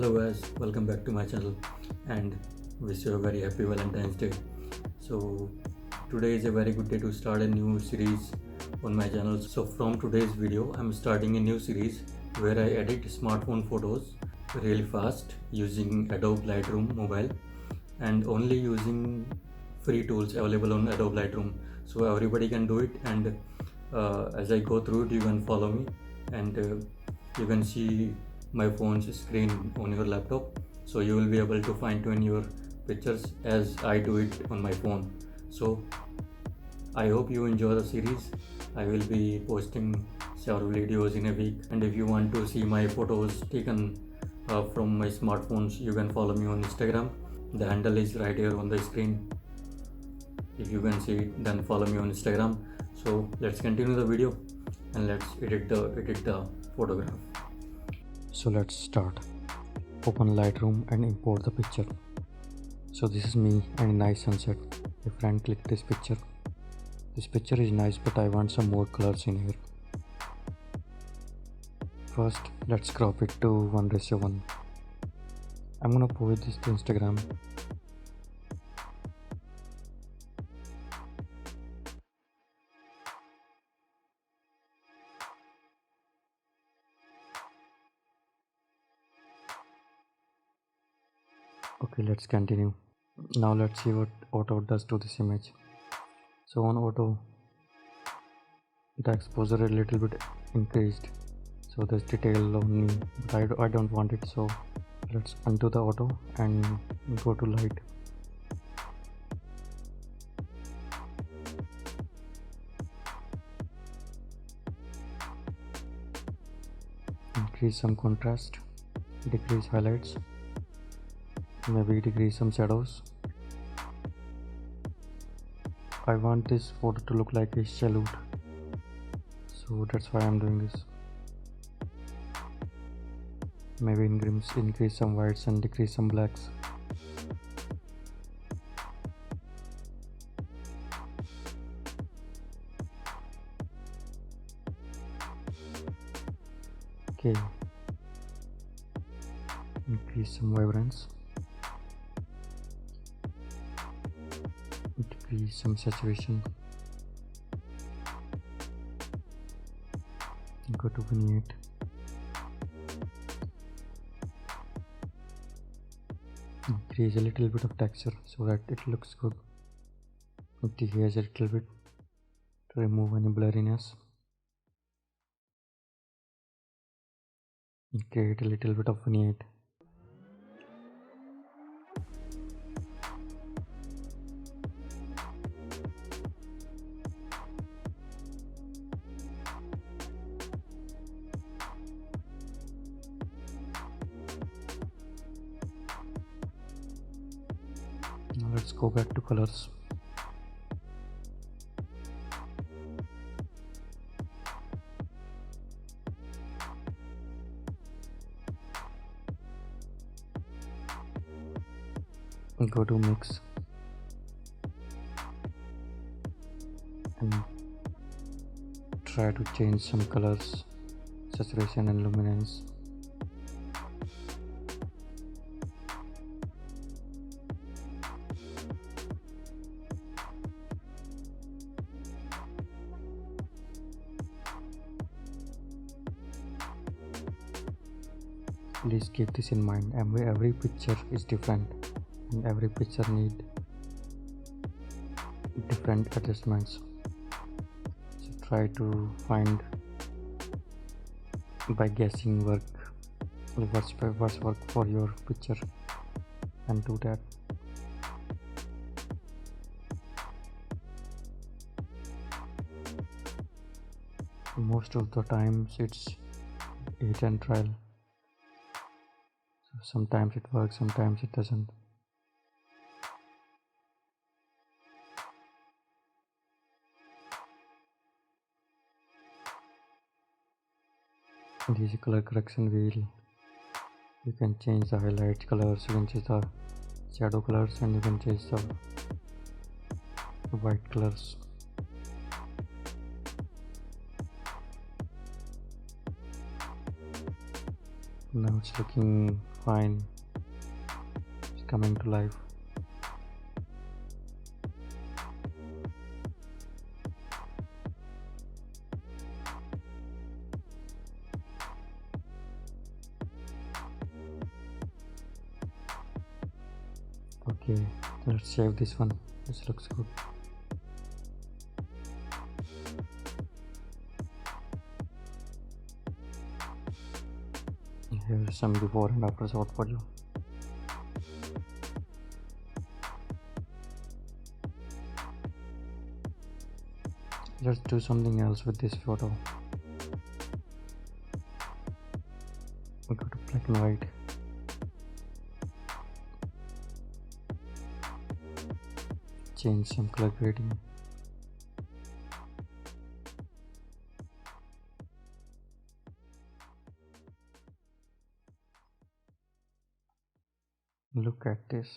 Hello guys, welcome back to my channel and wish you a very happy Valentine's Day. So today is a very good day to start a new series on my channel. So from today's video I'm starting a new series where I edit smartphone photos really fast using Adobe Lightroom mobile and only using free tools available on Adobe Lightroom. So everybody can do it, and as I go through it you can follow me, and you can see my phone's screen on your laptop, so you will be able to fine tune your pictures as I do it on my phone. So I hope you enjoy the series. I will be posting several videos in a week, and if you want to see my photos taken from my smartphones, you can follow me on Instagram. The handle is right here on the screen. If you can see it, then follow me on Instagram. So let's continue the video and let's edit the photograph. So let's start. Open Lightroom and import the picture. So this is me and a nice sunset. A friend clicked this picture. This picture is nice, but I want some more colors in here. First, let's crop it to 1:1. I'm gonna post this to Instagram. Okay, let's continue. Now let's see what auto does to this image. So on auto, the exposure a little bit increased, so there's detail on me, but I don't want it. So let's undo the auto and go to light. Increase some contrast, decrease highlights, maybe decrease some shadows. I want this photo to look like a salute, so that's why I'm doing this. Maybe increase some whites and decrease some blacks. Okay, increase some vibrance, decrease some saturation, go to vignette, increase a little bit of texture so that it looks good. Dehaze a little bit to remove any blurriness. Create a little bit of vignette. Now let's go back to colors. Go to mix and try to change some colors, saturation and luminance. Please keep this in mind. Every picture is different and every picture need different adjustments. So try to find by guessing what's work for your picture and do that. Most of the times it's hit and trial. So sometimes it works, sometimes it doesn't. This is color correction wheel. You can change the highlight colors, you can change the shadow colors, and you can change the white colors. Now it's looking fine. It's coming to life. Okay, let's save this one. This looks good. Here's some before and after shot for you. Let's do something else with this photo. We go to black and white. Change some color grading. Look at this.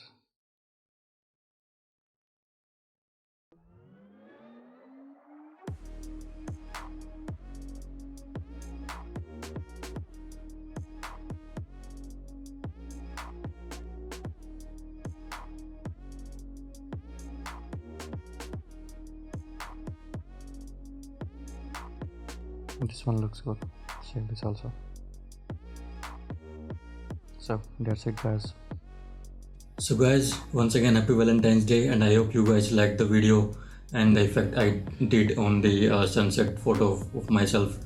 This one looks good. Save this also. So that's it, guys. So guys, once again happy Valentine's Day, and I hope you guys liked the video and the effect I did on the sunset photo of myself.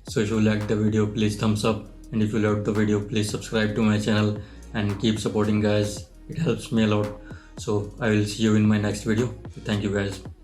So if you liked the video, please thumbs up, and if you loved the video, please subscribe to my channel and keep supporting, guys. It helps me a lot. So I will see you in my next video. Thank you, guys.